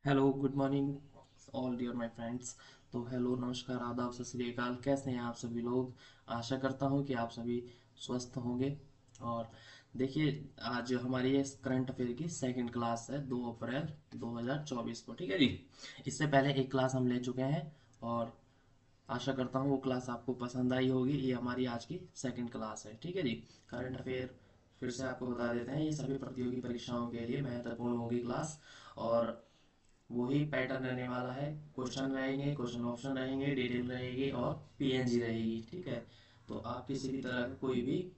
Hello good morning all dear my friends. तो hello नमस्कार आदाब सत श्री अकाल, कैसे हैं आप सभी लोग। आशा करता हूं कि आप सभी स्वस्थ होंगे। और देखिए, आज हमारी ये करंट अफेयर की सेकंड क्लास है 2 अप्रैल 2024 को, ठीक है जी। इससे पहले एक क्लास हम ले चुके हैं और आशा करता हूँ वो क्लास आपको पसंद आई होगी। ये हमारी आज की सेकंड क्लास है, ठीक है जी। करंट अफेयर फिर से आपको बता देते हैं, ये सभी प्रतियोगी परीक्षाओं के लिए महत्वपूर्ण होगी क्लास। और वही पैटर्न रहने वाला है। क्वेश्चन रहेंगे, क्वेश्चन ऑप्शन रहेंगे, डिटेल रहेगी और पीएनजी रहेगी, ठीक है। तो आप किसी भी तरह का कोई भी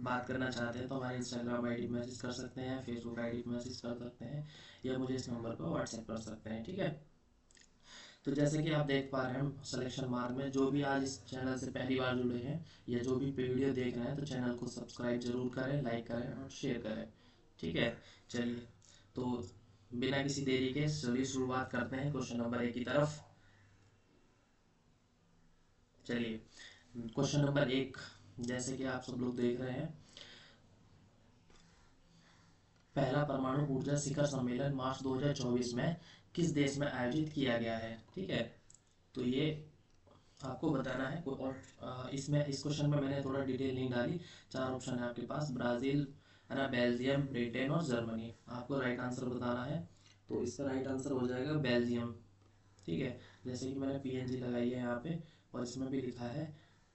बात करना चाहते हैं तो हमारे इंस्टाग्राम आईडी पे मैसेज कर सकते हैं, फेसबुक आईडी पे मैसेज कर सकते हैं, या मुझे इस नंबर पर व्हाट्सएप कर सकते हैं, ठीक है। तो जैसे कि आप देख पा रहे हैं सिलेक्शन मार्क में, जो भी आज इस चैनल से पहली बार जुड़े हैं या जो भी वीडियो देख रहे हैं, तो चैनल को सब्सक्राइब जरूर करें, लाइक करें और शेयर करें, ठीक है। चलिए, तो बिना किसी देरी के चलिए शुरुआत करते हैं क्वेश्चन नंबर 1 की तरफ। चलिए, क्वेश्चन नंबर 1, जैसे कि आप सब लोग देख रहे हैं, पहला परमाणु ऊर्जा शिखर सम्मेलन मार्च 2024 में किस देश में आयोजित किया गया है, ठीक है। तो ये आपको बताना है। कोई और इसमें इस क्वेश्चन में मैंने थोड़ा डिटेल नहीं डाली। चार ऑप्शन है आपके पास, ब्राज़ील, है ना, बेल्जियम, ब्रिटेन और जर्मनी। आपको राइट आंसर बताना है। तो इसका राइट आंसर हो जाएगा बेल्जियम, ठीक है। जैसे कि मैंने पीएनजी लगाई है यहाँ पे, और इसमें भी लिखा है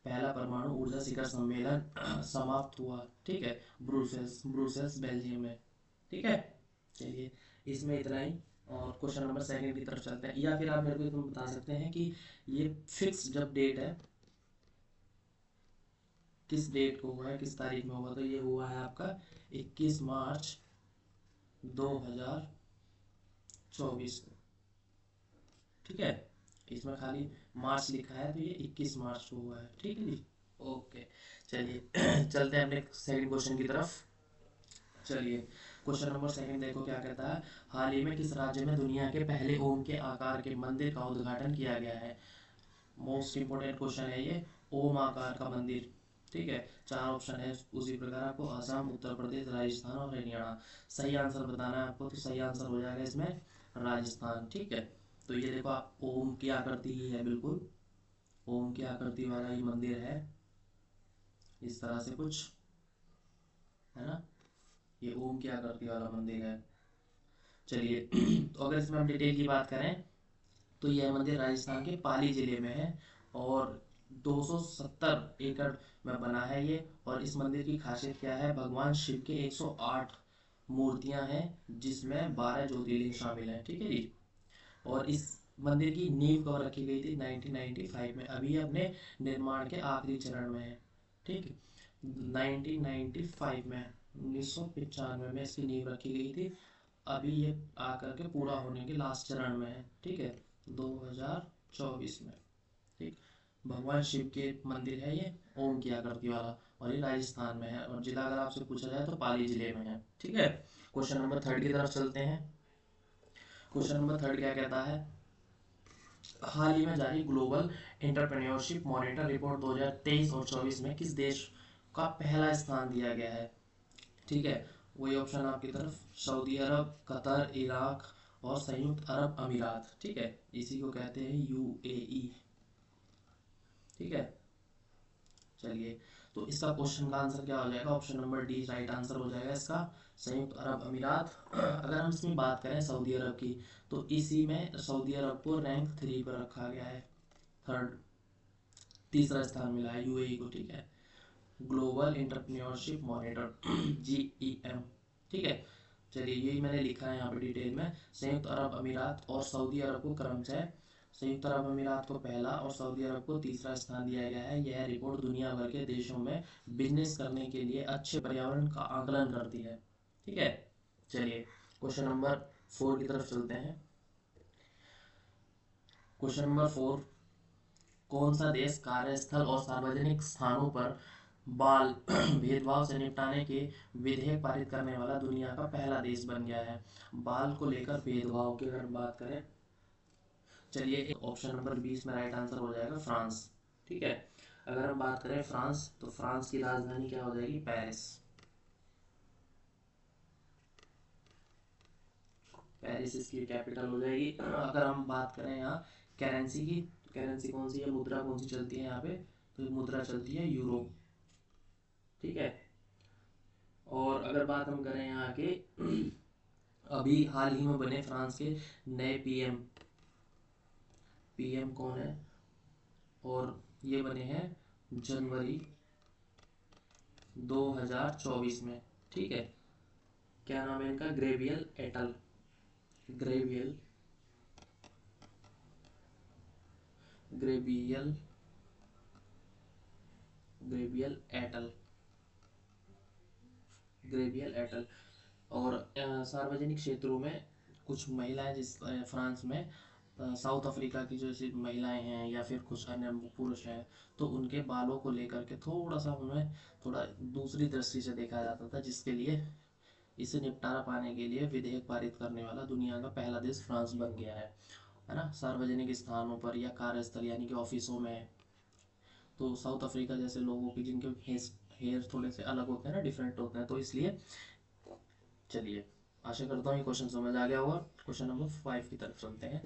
पहला परमाणु ऊर्जा शिखर सम्मेलन समाप्त हुआ, ठीक है, ब्रुसेल्स ब्रुसेल्स बेल्जियम में, ठीक है। चलिए, इसमें इतना ही। और क्वेश्चन नंबर सेकंड की तरफ चलते हैं, या फिर आप मेरे को इतना बता सकते हैं कि ये फिक्स जब डेट है, किस डेट को हुआ है, किस तारीख में हुआ। तो ये हुआ है आपका 21 मार्च 2024 को, ठीक है। इसमें खाली मार्च लिखा है, तो ये 21 मार्च को हुआ है, ठीक है जी। ओके, चलिए चलते हैं अपने सेकंड क्वेश्चन की तरफ। चलिए, क्वेश्चन नंबर सेकंड देखो क्या कहता है। हाल ही में किस राज्य में दुनिया के पहले ओम के आकार के मंदिर का उद्घाटन किया गया है। मोस्ट इंपोर्टेंट क्वेश्चन है ये, ओम आकार का मंदिर, ठीक है। चार ऑप्शन है उसी प्रकार आपको, असम, उत्तर प्रदेश, राजस्थान और हरियाणा। सही आंसर बताना है आपको, तो सही आंसर हो जाएगा इसमें राजस्थान, ठीक है। तो ये देखो, आप ओम की आकृति ही है, बिल्कुल ओम की आकृति वाला ही मंदिर है, इस तरह से कुछ, है ना। ये ओम की आकृति वाला मंदिर है। चलिए तो अगर इसमें हम डिटेल की बात करें, तो यह मंदिर राजस्थान के पाली जिले में है और 270 एकड़ में बना है ये। और इस मंदिर की खासियत क्या है, भगवान शिव के 108 मूर्तियां हैं, जिसमें 12 ज्योतिर्लिंग शामिल हैं, ठीक है जी। और इस मंदिर की नींव कब रखी गई थी, 1995 में। अभी ये अपने निर्माण के आखिरी चरण में है, ठीक है। 1995 में, 1995 में इसकी नींव रखी गई थी। अभी ये आकर के पूरा होने के लास्ट चरण में है, ठीक है, 2024 में, ठीक। भगवान शिव के मंदिर है ये, ओम की आकृति वाला, और ये राजस्थान में है। और जिला अगर आपसे पूछा जाए तो पाली जिले में है, ठीक है। क्वेश्चन नंबर थर्ड की तरफ चलते हैं। क्वेश्चन नंबर थर्ड क्या कहता है, हाल ही में जारी ग्लोबल एंटरप्रेन्योरशिप मॉनिटर रिपोर्ट 2023 और 24 में किस देश का पहला स्थान दिया गया है, ठीक है। वही ऑप्शन आपकी तरफ, सऊदी अरब, कतर, इराक और संयुक्त अरब अमीरात, ठीक है। इसी को कहते हैं यूएई, ठीक है। चलिए, तो इसका क्वेश्चन का आंसर क्या हो जाएगा, option number D right answer हो जाएगा इसका, संयुक्त अरब अमीरात। अगर हम इसमें बात करें सऊदी अरब की, तो इसी में सऊदी अरब को रैंक 3 पर रखा गया है, थर्ड, तीसरा स्थान मिला है यूएई को, ठीक है। ग्लोबल एंटरप्रेन्योरशिप मॉनिटर जीईएम, ठीक है। चलिए, यही मैंने लिखा है यहाँ पे डिटेल में। संयुक्त अरब अमीरात और सऊदी अरब को क्रमशः, संयुक्त अरब अमीरात को पहला और सऊदी अरब को तीसरा स्थान दिया गया है। यह रिपोर्ट दुनिया भर के देशों में बिजनेस करने के लिए अच्छे पर्यावरण का आकलन करती है, ठीक है। चलिए, क्वेश्चन नंबर 4 की तरफ चलते हैं। क्वेश्चन नंबर 4, कौन सा देश कार्यस्थल और सार्वजनिक स्थानों पर बाल भेदभाव से निपटाने के विधेयक पारित करने वाला दुनिया का पहला देश बन गया है। बाल को लेकर भेदभाव की अगर बात करें, चलिए, ऑप्शन नंबर 20 में राइट आंसर हो जाएगा फ्रांस, ठीक है। अगर हम बात करें फ्रांस, तो फ्रांस की राजधानी क्या हो जाएगी, पेरिस। पेरिस इसकी कैपिटल हो जाएगी। अगर हम बात करें यहाँ करेंसी की, करेंसी कौन सी है, मुद्रा कौन सी चलती है यहाँ पे, तो ये मुद्रा चलती है यूरो। ठीक है। और अगर बात हम करें यहाँ के अभी हाल ही में बने फ्रांस के नए पीएम, पीएम कौन है, और ये बने हैं जनवरी 2024 में। ठीक है। क्या नाम है इनका, Gabriel एटल, Gabriel Gabriel Gabriel एटल, Gabriel एटल। और सार्वजनिक क्षेत्रों में कुछ महिलाएं जिस फ्रांस में साउथ अफ्रीका की जो ऐसी महिलाएं हैं या फिर कुछ अन्य पुरुष हैं, तो उनके बालों को लेकर के थोड़ा सा उन्हें थोड़ा दूसरी दृष्टि से देखा जाता था, जिसके लिए इसे निपटारा पाने के लिए विधेयक पारित करने वाला दुनिया का पहला देश फ्रांस बन गया है ना। सार्वजनिक स्थानों पर या कार्यस्थल यानी कि ऑफिसों में, तो साउथ अफ्रीका जैसे लोगों की जिनके हेयर थोड़े से अलग होते हैं ना, डिफरेंट होते हैं, तो इसलिए चलिए, आशा करता हूँ ये क्वेश्चन समझ आ गया होगा। क्वेश्चन नंबर 5 की तरफ चलते हैं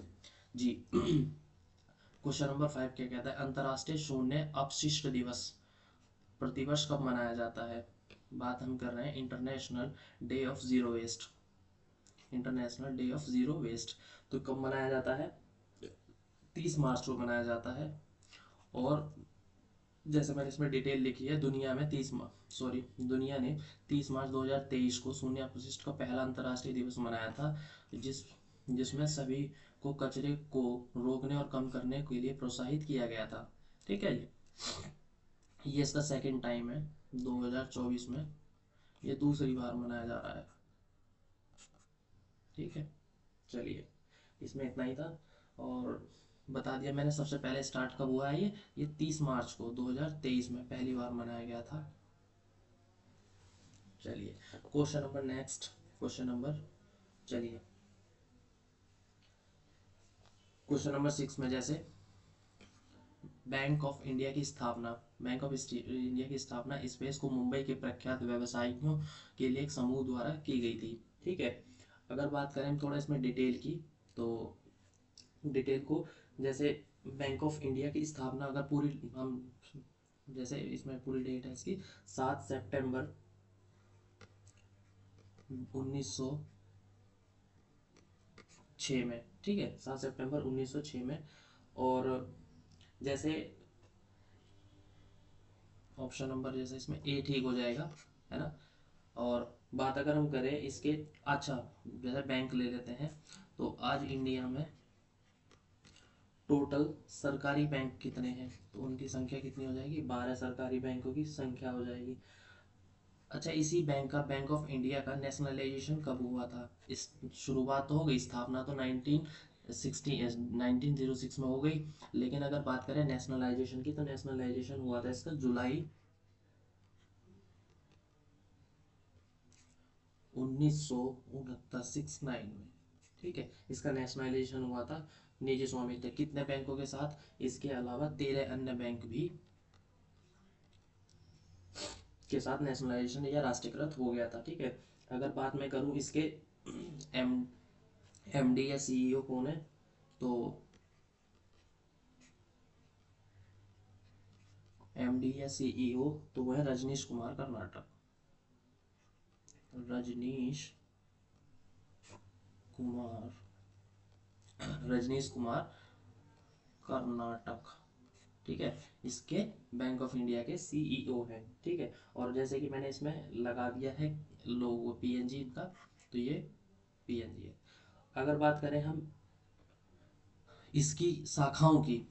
जी। क्वेश्चन नंबर 5 क्या कहता है, अंतर्राष्ट्रीय शून्य अपशिष्ट दिवस प्रतिवर्ष कब मनाया जाता है। बात हम कर रहे हैं international day of zero waste, international day of zero waste. तो कब मनाया जाता है, 30 मार्च को मनाया जाता है। और जैसे मैंने इसमें डिटेल लिखी है, दुनिया ने 30 मार्च 2023 को शून्य अपशिष्ट का पहला अंतर्राष्ट्रीय दिवस मनाया था, जिसमें सभी को कचरे को रोकने और कम करने के लिए प्रोत्साहित किया गया था। ठीक है, ये इसका सेकंड टाइम है 2024 में, ये दूसरी बार मनाया जा रहा है। ठीक है, चलिए, इसमें इतना ही था। और बता दिया मैंने सबसे पहले स्टार्ट कब हुआ है, ये 30 मार्च को 2023 में पहली बार मनाया गया था। चलिए, question number next, question number, चलिए क्वेश्चन नंबर 6 में जैसे बैंक ऑफ इंडिया की स्थापना, बैंक ऑफ इंडिया की स्थापना स्पेस को मुंबई के प्रख्यात व्यवसायियों के लिए एक समूह द्वारा की गई थी। ठीक है। अगर बात करें थोड़ा इसमें डिटेल की, तो डिटेल को, जैसे बैंक ऑफ इंडिया की स्थापना अगर पूरी हम, जैसे इसमें पूरी डेट है इसकी 7 सितंबर 1906 में। ठीक है, 7 सितंबर 1906 में। और जैसे ऑप्शन नंबर जैसे इसमें ए ठीक हो जाएगा, है ना। और बात अगर हम करें इसके, अच्छा जैसे बैंक ले लेते हैं, तो आज इंडिया में टोटल सरकारी बैंक कितने हैं, तो उनकी संख्या कितनी हो जाएगी, 12 सरकारी बैंकों की संख्या हो जाएगी। अच्छा, इसी बैंक का, बैंक ऑफ इंडिया का नेशनलाइजेशन कब हुआ था, इस शुरुआत तो हो गई, स्थापना तो 1906 में हो गई, लेकिन अगर बात करें नेशनलाइजेशन की, तो नेशनलाइजेशन हुआ था इसका जुलाई 1969, 69 में। ठीक है, इसका नेशनलाइजेशन हुआ था निजी स्वामित्व कितने बैंकों के साथ, इसके अलावा 13 अन्य बैंक भी के साथ नेशनलाइजेशन या राष्ट्रीयकृत हो गया था। ठीक है। अगर बात मैं करूं इसके एम एमडी या सीईओ कौन है, तो एमडी या सीईओ तो वह है रजनीश कुमार कर्नाटक, रजनीश कुमार, रजनीश कुमार कर्नाटक। ठीक है, इसके बैंक ऑफ इंडिया के सीईओ हैं। ठीक है। और जैसे कि मैंने इसमें लगा दिया है लोगो पीएनजी का, तो ये पीएनजी है। अगर बात करें हम इसकी शाखाओं की,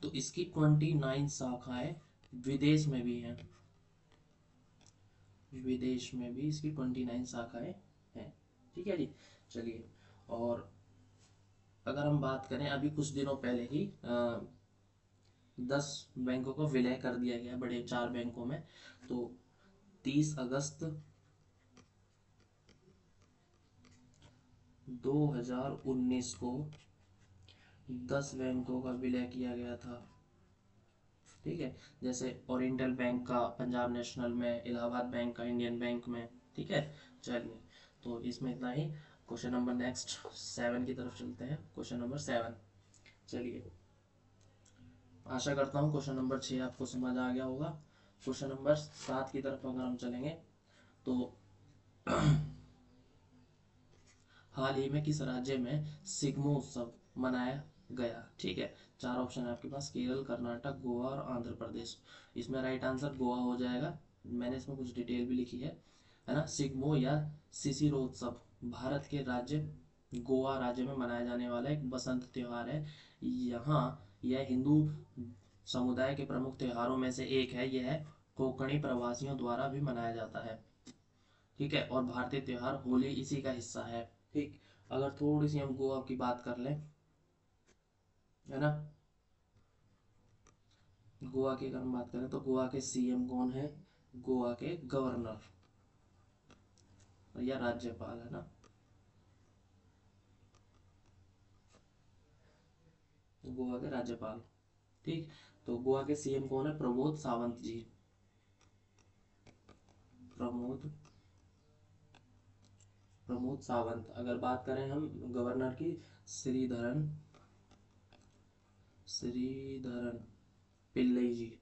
तो इसकी 29 शाखाएं विदेश में भी हैं, विदेश में भी इसकी 29 शाखाएं हैं। ठीक है जी, चलिए। और अगर हम बात करें, अभी कुछ दिनों पहले ही 10 बैंकों को विलय कर दिया गया, बड़े 4 बैंकों में। तो 30 अगस्त 2019 को 10 बैंकों का विलय किया गया था। ठीक है, जैसे ओरिएंटल बैंक का पंजाब नेशनल में, इलाहाबाद बैंक का इंडियन बैंक में। ठीक है, चलिए, तो इसमें इतना ही। क्वेश्चन नंबर नेक्स्ट 7 की तरफ चलते हैं। क्वेश्चन नंबर 7, चलिए आशा करता हूँ क्वेश्चन नंबर 6 आपको समझ आ गया होगा। क्वेश्चन नंबर 7 की तरफ अगर हम चलेंगे तो हाल ही में किस राज्य में सिग्मो उत्सव मनाया गया? ठीक है, 4 ऑप्शन है आपके पास, केरल, कर्नाटक, गोवा और आंध्र प्रदेश। इसमें राइट आंसर गोवा हो जाएगा। मैंने इसमें कुछ डिटेल भी लिखी है ना। सिग्मो या शिशिरोत्सव भारत के राज्य गोवा राज्य में मनाया जाने वाला एक बसंत त्योहार है। यहाँ यह हिंदू समुदाय के प्रमुख त्योहारों में से एक है। यह कोंकणी प्रवासियों द्वारा भी मनाया जाता है। ठीक है, और भारतीय त्योहार होली इसी का हिस्सा है। ठीक, अगर थोड़ी सी हम गोवा की बात कर लें, है ना, गोवा की अगर हम बात करें तो गोवा के सीएम कौन है? गोवा के गवर्नर या राज्यपाल, है ना। गोवा के राज्यपाल। ठीक, तो गोवा के सीएम कौन है? प्रमोद सावंत जी। प्रमोद प्रमोद सावंत। अगर बात करें हम गवर्नर की, श्रीधरन श्रीधरन पिल्लई जी।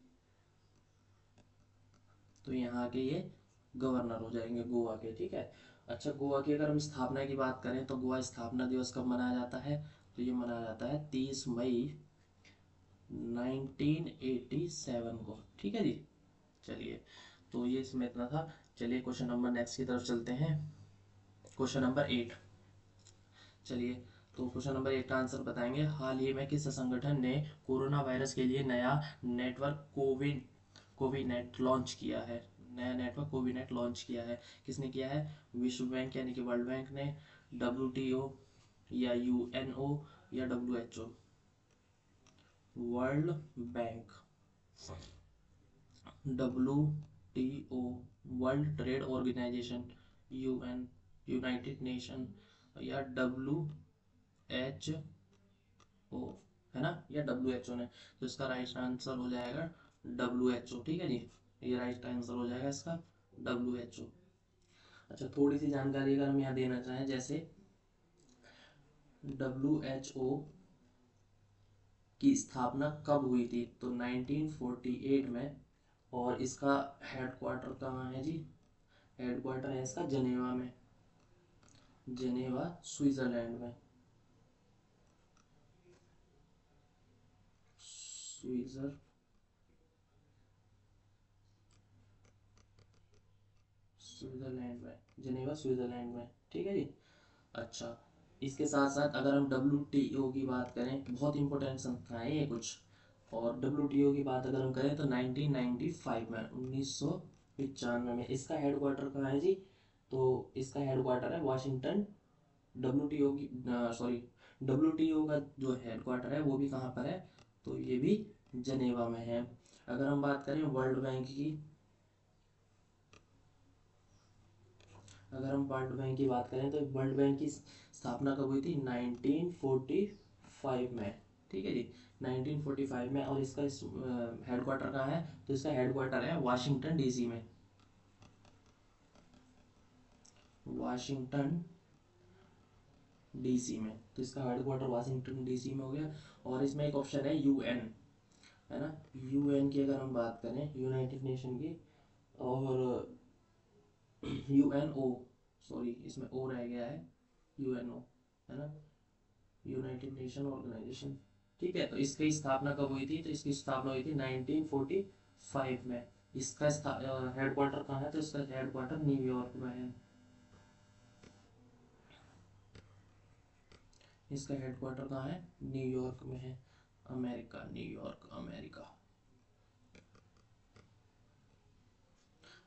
तो यहाँ के ये गवर्नर हो जाएंगे गोवा के। ठीक है, अच्छा, गोवा की अगर हम स्थापना की बात करें तो गोवा स्थापना दिवस कब मनाया जाता है? तो ये मनाया जाता है 30 मई 1987 को। ठीक है जी, चलिए, तो ये इसमें इतना था। चलिए क्वेश्चन नंबर नेक्स्ट की तरफ चलते हैं। क्वेश्चन नंबर 8, चलिए, तो क्वेश्चन नंबर 8 का आंसर बताएंगे। हाल ही में किस संगठन ने कोरोना वायरस के लिए नया नेटवर्क कोविनेट लॉन्च किया है? नया नेटवर्क कोविनेट लॉन्च किया है, किसने किया है? विश्व बैंक यानी कि वर्ल्ड बैंक ने, WTO या UNO या WHO? World bank, WTO world trade organisation, UN united nation, या WHO, है ना, या WHO ने। तो इसका राइट आंसर हो जाएगा WHO। ठीक है जी, ये राइट आंसर हो जाएगा इसका WHO। अच्छा, थोड़ी सी जानकारी अगर हम यहाँ देना चाहें, जैसे WHO की स्थापना कब हुई थी? तो 1948 में। और इसका हेडक्वार्टर कहाँ है जी? हेडक्वार्टर है इसका जनेवा में, जनेवा स्विट्जरलैंड में। स्विट्जरलैंड में, जनेवा स्विट्जरलैंड में। ठीक है जी, अच्छा, इसके साथ साथ अगर हम WTO की बात करें, बहुत इंपॉर्टेंट संस्था है ये कुछ। और WTO की बात अगर हम करें तो 1995 में, 1995 में। इसका हेडक्वार्टर कहाँ है जी? तो इसका हेडक्वार्टर है वाशिंगटन। WTO की सॉरी, WTO का जो हेडक्वार्टर है वो भी कहाँ पर है? तो ये भी जनेवा में है। अगर हम बात करें वर्ल्ड बैंक की, अगर हम वर्ल्ड बैंक की बात करें तो वर्ल्ड बैंक की स्थापना कब हुई थी? 1945 में। ठीक है जी, 1945 में। और इसका हेडक्वार्टर कहाँ है? तो इसका हेडक्वार्टर है वाशिंगटन DC में, वाशिंगटन DC में। तो इसका हेडक्वार्टर वाशिंगटन DC में हो गया। और इसमें एक ऑप्शन है UN, है ना। UN की अगर हम बात करें, यूनाइटेड नेशन की, और UNO, सॉरी इसमें ओ रह गया है, UNO, है ना, यूनाइटेड नेशन ऑर्गेनाइजेशन। ठीक है, तो इसकी स्थापना कब हुई थी? तो इसकी स्थापना हुई थी 1945 में। इसका हेडक्वार्टर कहाँ है? तो इसका हेडक्वार्टर न्यूयॉर्क में है। इसका हेडक्वार्टर कहाँ है? न्यूयॉर्क में है, अमेरिका, न्यूयॉर्क, अमेरिका,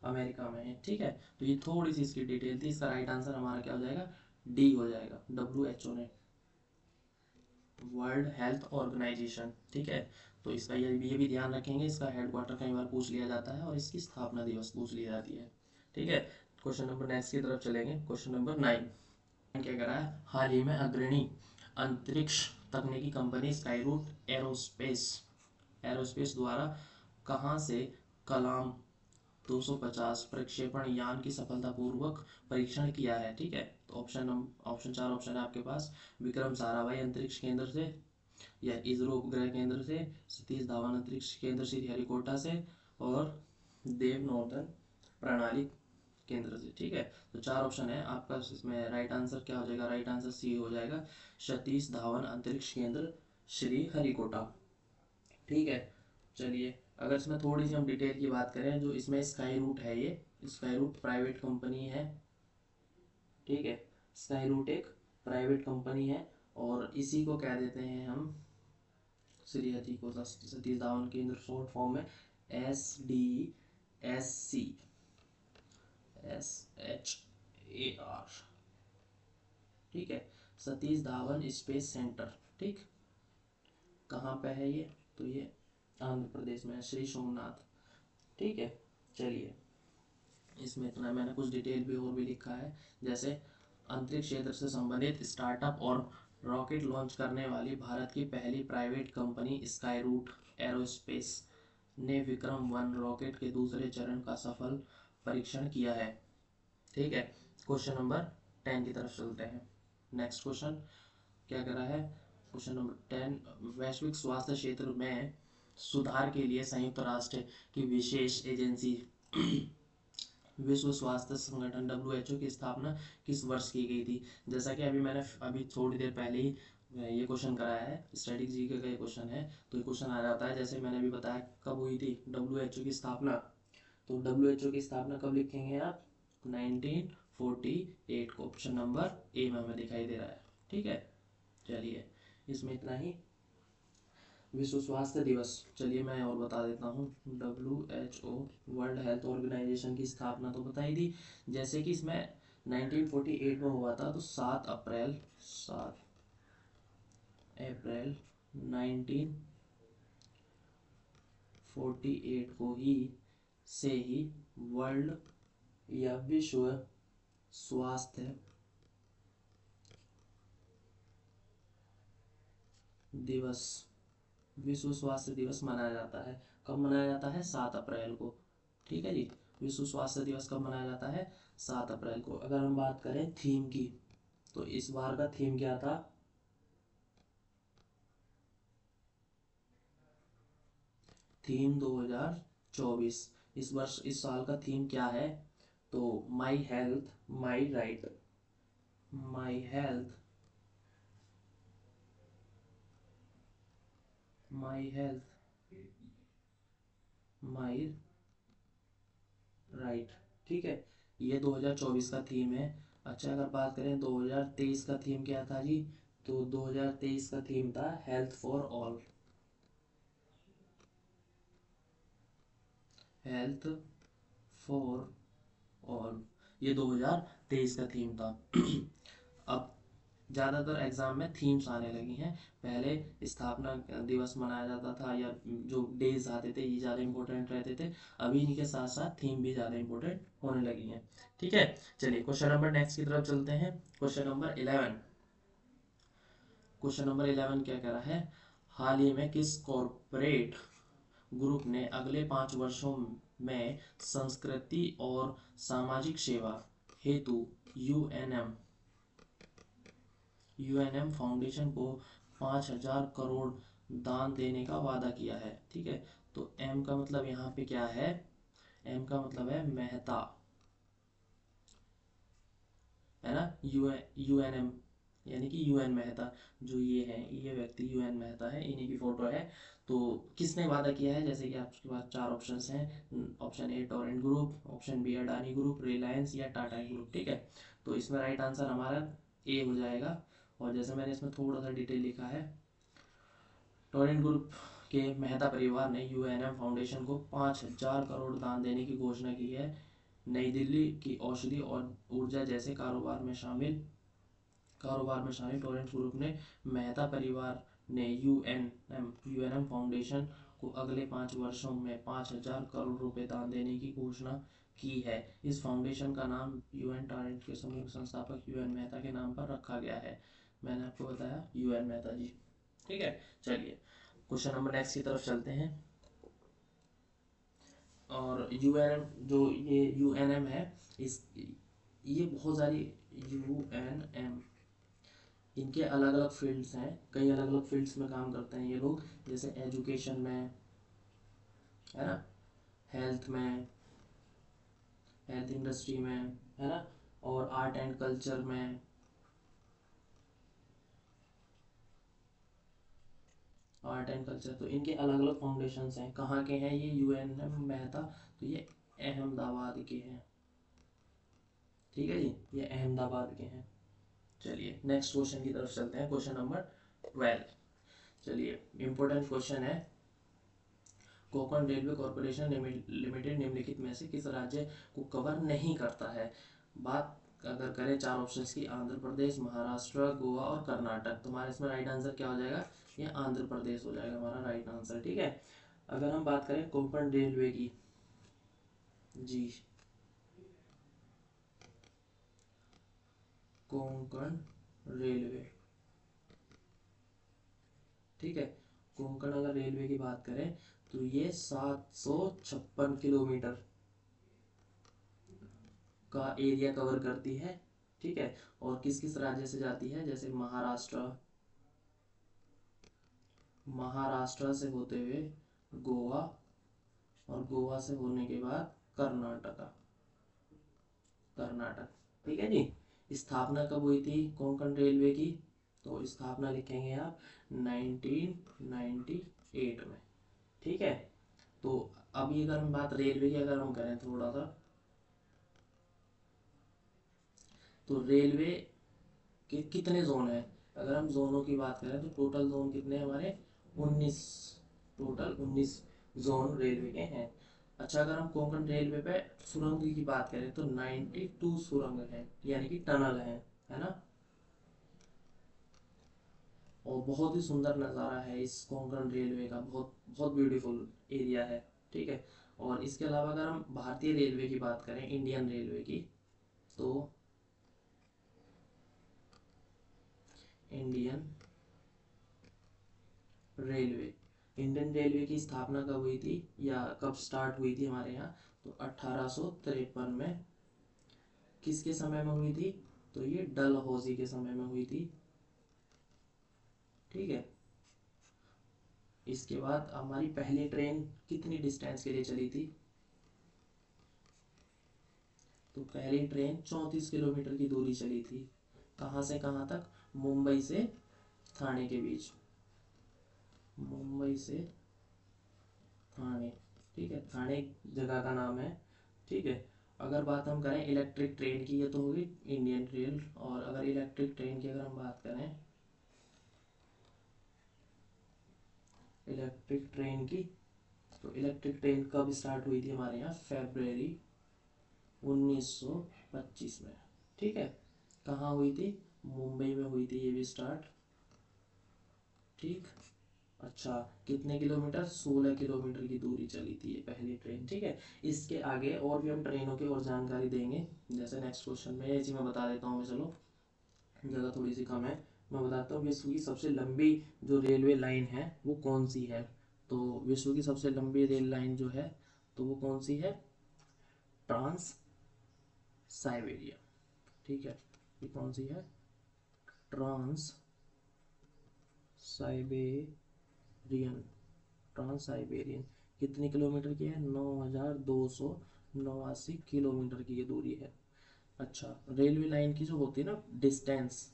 अमेरिका में है। ठीक है, तो ये थोड़ी सी इसकी डिटेल थी। इसका राइट आंसर हमारा क्या हो जाएगा? D हो जाएगा, WHO ने, वर्ल्ड हेल्थ ऑर्गेनाइजेशन। ठीक है, तो इसका ये भी ध्यान रखेंगे, इसका हेडक्वार्टर कई बार पूछ लिया जाता है और इसकी स्थापना दिवस पूछ ली जाती है। ठीक है, क्वेश्चन नंबर नेक्स्ट की तरफ चलेंगे। क्वेश्चन नंबर 9 क्या कह रहा है? हाल ही में अग्रणी अंतरिक्ष तकनीकी कंपनी स्काईरूट एरोस्पेस द्वारा कहाँ से कलाम 250 प्रक्षेपण यान की सफलतापूर्वक परीक्षण किया है। ठीक है, तो ऑप्शन 4 ऑप्शन है आपके पास। विक्रम साराभाई अंतरिक्ष केंद्र से, या इसरो उपग्रह केंद्र से, सतीश धावन अंतरिक्ष केंद्र श्रीहरिकोटा से, और देव नॉर्दन प्रणाली केंद्र से। ठीक है, तो 4 ऑप्शन है आपका। इसमें राइट आंसर क्या हो जाएगा? राइट आंसर सी हो जाएगा, सतीश धावन अंतरिक्ष केंद्र श्रीहरिकोटा। ठीक है, चलिए अगर इसमें थोड़ी सी हम डिटेल की बात करें, जो इसमें स्काई रूट है, ये स्काई रूट प्राइवेट कंपनी है। ठीक है, स्काई रूट एक प्राइवेट कंपनी है, और इसी को कह देते हैं हम श्रीहरिकोटा सतीश धावन केंद्र, शॉर्ट फॉर्म में SDSC, SHAR। ठीक है, सतीश धावन स्पेस सेंटर। ठीक, कहाँ पे है ये? तो ये आंध्र प्रदेश में है, श्री सोमनाथ। ठीक है, चलिए इसमें इतना, मैंने कुछ डिटेल भी और भी लिखा है, जैसे अंतरिक्ष क्षेत्र से संबंधित स्टार्टअप और रॉकेट लॉन्च करने वाली भारत की पहली private company Skyroot Aerospace ने विक्रम-1 रॉकेट के दूसरे चरण का सफल परीक्षण किया है। ठीक है, क्वेश्चन नंबर 10 की तरफ चलते हैं। नेक्स्ट क्वेश्चन क्या कर रहा है? क्वेश्चन नंबर 10, वैश्विक स्वास्थ्य क्षेत्र में सुधार के लिए संयुक्त राष्ट्र की विशेष एजेंसी विश्व स्वास्थ्य संगठन WHO की स्थापना किस वर्ष की गई थी? जैसा कि मैंने अभी थोड़ी देर पहले ही ये क्वेश्चन कराया है, स्टैटिक जीके का ये क्वेश्चन है, तो ये क्वेश्चन आ जाता है। जैसे मैंने अभी बताया कब हुई थी WHO की स्थापना, तो WHO की स्थापना कब लिखेंगे आप? 1948 को, ऑप्शन नंबर ए में हमें दिखाई दे रहा है। ठीक है, चलिए इसमें इतना ही। विश्व स्वास्थ्य दिवस, चलिए मैं और बता देता हूँ। WHO वर्ल्ड हेल्थ ऑर्गेनाइजेशन की स्थापना तो बताई थी, जैसे कि इसमें 1948 में हुआ था, तो 7 अप्रैल 1948 को ही वर्ल्ड या विश्व स्वास्थ्य दिवस मनाया जाता है। कब मनाया जाता है? 7 अप्रैल को। ठीक है जी, विश्व स्वास्थ्य दिवस कब मनाया जाता है? 7 अप्रैल को। अगर हम बात करें थीम की, तो इस बार का थीम क्या था? थीम 2024 इस साल का थीम क्या है? तो my health my right, my health my right. ठीक है, ये 2024 का थीम है। अच्छा, अगर बात करें 2023 का थीम क्या था जी? तो 2023 का थीम था health for all, health for all, ये 2023 का थीम था। अब ज़्यादातर एग्जाम में थीम्स आने लगी हैं। पहले स्थापना दिवस मनाया जाता था, या जो डेज आते थे ये ज़्यादा इंपॉर्टेंट रहते थे। अभी इनके साथ साथ थीम भी ज़्यादा इंपॉर्टेंट होने लगी हैं। ठीक है, चलिए क्वेश्चन नंबर नेक्स्ट की तरफ चलते हैं। क्वेश्चन नंबर 11, क्या कह रहा है? हाल ही में किस कॉरपोरेट ग्रुप ने अगले 5 वर्षों में संस्कृति और सामाजिक सेवा हेतु यूएनएम फाउंडेशन को 5,000 करोड़ दान देने का वादा किया है? ठीक है, तो एम का मतलब यहाँ पे क्या है? एम का मतलब है मेहता, है ना? यूएनएम यानी कि यूएन मेहता, जो ये है, ये व्यक्ति यूएन मेहता है, इन्हीं की फोटो है। तो किसने वादा किया है? जैसे कि आपके पास 4 ऑप्शंस हैं। Option A Torrent group, option B Adani group, Reliance या टाटा ग्रुप। ठीक है, तो इसमें राइट आंसर हमारा ए हो जाएगा। और जैसे मैंने इसमें थोड़ा सा डिटेल लिखा है, टोरेंट ग्रुप के मेहता परिवार ने यूएनएम फाउंडेशन को 5,000 करोड़ दान देने की घोषणा की है। नई दिल्ली की औषधि और ऊर्जा जैसे कारोबार में शामिल टोरेंट ग्रुप ने मेहता परिवार ने यूएनएम फाउंडेशन को अगले 5 वर्षों में 5,000 करोड़ रुपए दान देने की घोषणा की है। इस फाउंडेशन का नाम यूएन टोरेंट के समूह संस्थापक यूएन मेहता के नाम पर रखा गया है। मैंने आपको बताया यूएन मेहता जी। ठीक है, चलिए क्वेश्चन नंबर नेक्स्ट की तरफ चलते हैं। और यूएनएम जो ये यूएनएम है, इस ये बहुत सारी यूएनएम, इनके अलग अलग फील्ड्स हैं, कई अलग अलग फील्ड्स में काम करते हैं ये लोग, जैसे एजुकेशन में, है ना, हेल्थ में, हेल्थ इंडस्ट्री में, है ना, और आर्ट एंड कल्चर में, आर्ट एंड कल्चर। तो इनके अलग अलग फाउंडेशंस हैं। कहाँ के हैं ये? यूएनएम मेहता, तो ये अहमदाबाद के हैं। ठीक है जी, ये अहमदाबाद के हैं। चलिए नेक्स्ट क्वेश्चन की तरफ चलते हैं, क्वेश्चन नंबर 12। चलिए इंपॉर्टेंट क्वेश्चन है, कोंकण रेलवे कॉरपोरेशन लिमिटेड निम्नलिखित में से किस राज्य को कवर नहीं करता है? बात अगर करें चार ऑप्शंस की, आंध्र प्रदेश, महाराष्ट्र, गोवा और कर्नाटक, तो हमारे इसमें राइट आंसर क्या हो जाएगा? ये आंध्र प्रदेश हो जाएगा हमारा राइट आंसर। ठीक है, अगर हम बात करें कोंकण रेलवे की, जी कोंकण रेलवे, ठीक है, कोंकण अगर रेलवे की बात करें तो ये 756 किलोमीटर का एरिया कवर करती है। ठीक है, और किस किस राज्य से जाती है? जैसे महाराष्ट्र, महाराष्ट्र से होते हुए गोवा, और गोवा से होने के बाद कर्नाटका, कर्नाटक। ठीक है जी, स्थापना कब हुई थी कोंकण रेलवे की? तो स्थापना लिखेंगे आप 1998 में। ठीक है, तो अभी अगर हम बात रेलवे की अगर हम करें थोड़ा सा, तो रेलवे के कितने जोन है? अगर हम जोनों की बात करें तो टोटल जोन कितने हैं हमारे? 19, टोटल 19 जोन रेलवे के हैं। अच्छा, अगर हम कोंकण रेलवे पे सुरंग की बात करें तो 92 सुरंग है, यानी कि टनल है ना। और बहुत ही सुंदर नज़ारा है इस कोंकण रेलवे का, बहुत बहुत ब्यूटीफुल एरिया है। ठीक है, और इसके अलावा अगर हम भारतीय रेलवे की बात करें, इंडियन रेलवे की, तो इंडियन रेलवे, इंडियन रेलवे की स्थापना कब हुई थी या कब स्टार्ट हुई थी हमारे यहाँ? तो 1853 में। किसके समय में हुई थी? तो ये डलहौजी के समय में हुई थी। ठीक है, इसके बाद हमारी पहली ट्रेन कितनी डिस्टेंस के लिए चली थी? तो पहली ट्रेन 34 किलोमीटर की दूरी चली थी। कहाँ से कहाँ तक? मुंबई से थाने के बीच, मुंबई से थाने। ठीक है, थाने एक जगह का नाम है। ठीक है, अगर बात हम करें इलेक्ट्रिक ट्रेन की, ये तो होगी इंडियन रेल, और अगर इलेक्ट्रिक ट्रेन की अगर हम बात करें, इलेक्ट्रिक ट्रेन की, तो इलेक्ट्रिक ट्रेन कब स्टार्ट हुई थी हमारे यहाँ? फरवरी 1925 में। ठीक है, कहाँ हुई थी? मुंबई में हुई थी ये भी स्टार्ट। ठीक, अच्छा, कितने किलोमीटर? 16 किलोमीटर की दूरी चली थी ये पहली ट्रेन। ठीक है, इसके आगे और भी हम ट्रेनों की और जानकारी देंगे, जैसे नेक्स्ट क्वेश्चन में, इसी में बता देता हूँ मैं। चलो, जगह थोड़ी सी कम है, मैं बताता हूँ विश्व की सबसे लंबी जो रेलवे लाइन है वो कौन सी है। तो विश्व की सबसे लंबी रेल लाइन जो है, तो वो कौन सी है? Trans Siberia. ठीक है, ये कौन सी है? Trans Siberian, trans Siberian. कितनी किलोमीटर की है? 9289 किलोमीटर की ये दूरी है। अच्छा, रेलवे लाइन की जो होती है ना डिस्टेंस,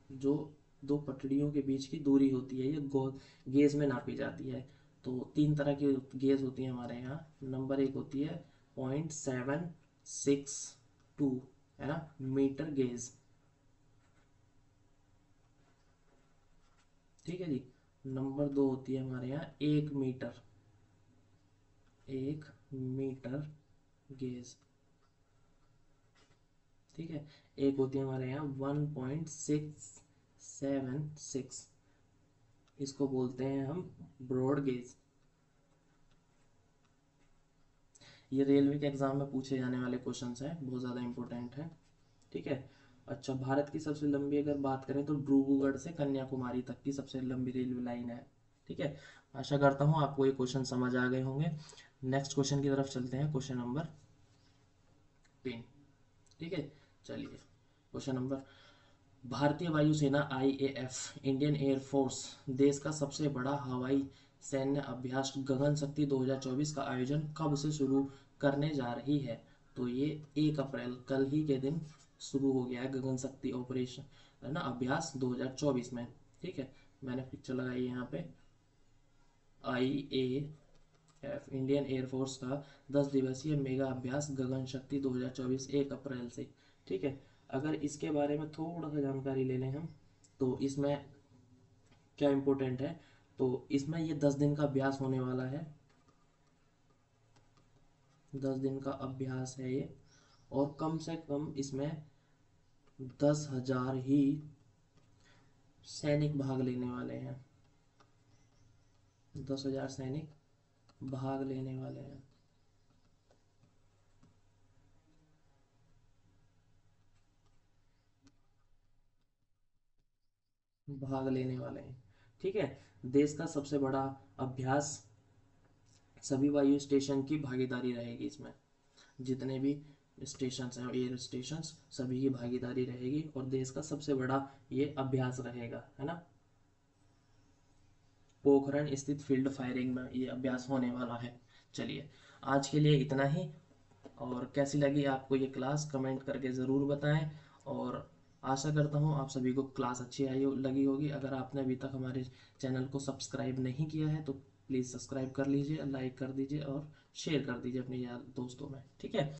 जो दो पटरियों के बीच की दूरी होती है, ये गेज में नापी जाती है। तो तीन तरह की गेज होती है हमारे यहाँ। नंबर एक होती है 0.762, है ना, मीटर गेज। ठीक है जी, नंबर दो होती है हमारे यहाँ 1 मीटर, 1 मीटर गेज। ठीक है, एक होती है हमारे यहाँ 1.676, इसको बोलते हैं हम ब्रॉड गेज। ये रेलवे के एग्जाम में पूछे जाने वाले क्वेश्चंस हैं, बहुत ज़्यादा इंपॉर्टेंट है। ठीक है, अच्छा, भारत की सबसे लंबी अगर बात करें तो डिब्रूगढ़ से कन्याकुमारी तक की सबसे लंबी रेलवे लाइन है। ठीक है, आशा करता हूँ आपको ये क्वेश्चन समझ आ गए होंगे। नेक्स्ट क्वेश्चन की तरफ चलते हैं, क्वेश्चन नंबर 3। ठीक है, चलिए क्वेश्चन नंबर, भारतीय वायुसेना आईएएफ इंडियन एयरफोर्स देश का सबसे बड़ा हवाई सैन्य अभ्यास गगन शक्ति 2024 का आयोजन कब से शुरू करने जा रही है? तो ये 1 अप्रैल कल ही के दिन शुरू हो गया है गगन शक्ति ऑपरेशन, है ना, अभ्यास 2024 में। ठीक है, मैंने पिक्चर लगाई है यहाँ पे। आईएएफ इंडियन एयरफोर्स का 10 दिवसीय मेगा अभ्यास गगन शक्ति 2024 1 अप्रैल से। ठीक है, अगर इसके बारे में थोड़ा सा जानकारी ले लें हम, तो इसमें क्या इम्पोर्टेंट है, तो इसमें ये 10 दिन का अभ्यास होने वाला है, 10 दिन का अभ्यास है ये, और कम से कम इसमें 10,000 ही सैनिक भाग लेने वाले हैं, 10,000 सैनिक भाग लेने वाले हैं। भाग लेने वाले हैं। ठीक है, देश का सबसे बड़ा अभ्यास, सभी वायु स्टेशन की भागीदारी रहेगी इसमें, जितने भी स्टेशन हैं एयर स्टेशन, सभी की भागीदारी रहेगी, और देश का सबसे बड़ा ये अभ्यास रहेगा, है ना। पोखरण स्थित फील्ड फायरिंग में ये अभ्यास होने वाला है। चलिए, आज के लिए इतना ही, और कैसी लगी आपको ये क्लास कमेंट करके ज़रूर बताएं, और आशा करता हूँ आप सभी को क्लास अच्छी लगी होगी। अगर आपने अभी तक हमारे चैनल को सब्सक्राइब नहीं किया है तो प्लीज़ सब्सक्राइब कर लीजिए, लाइक कर दीजिए और शेयर कर दीजिए अपने यार दोस्तों में। ठीक है।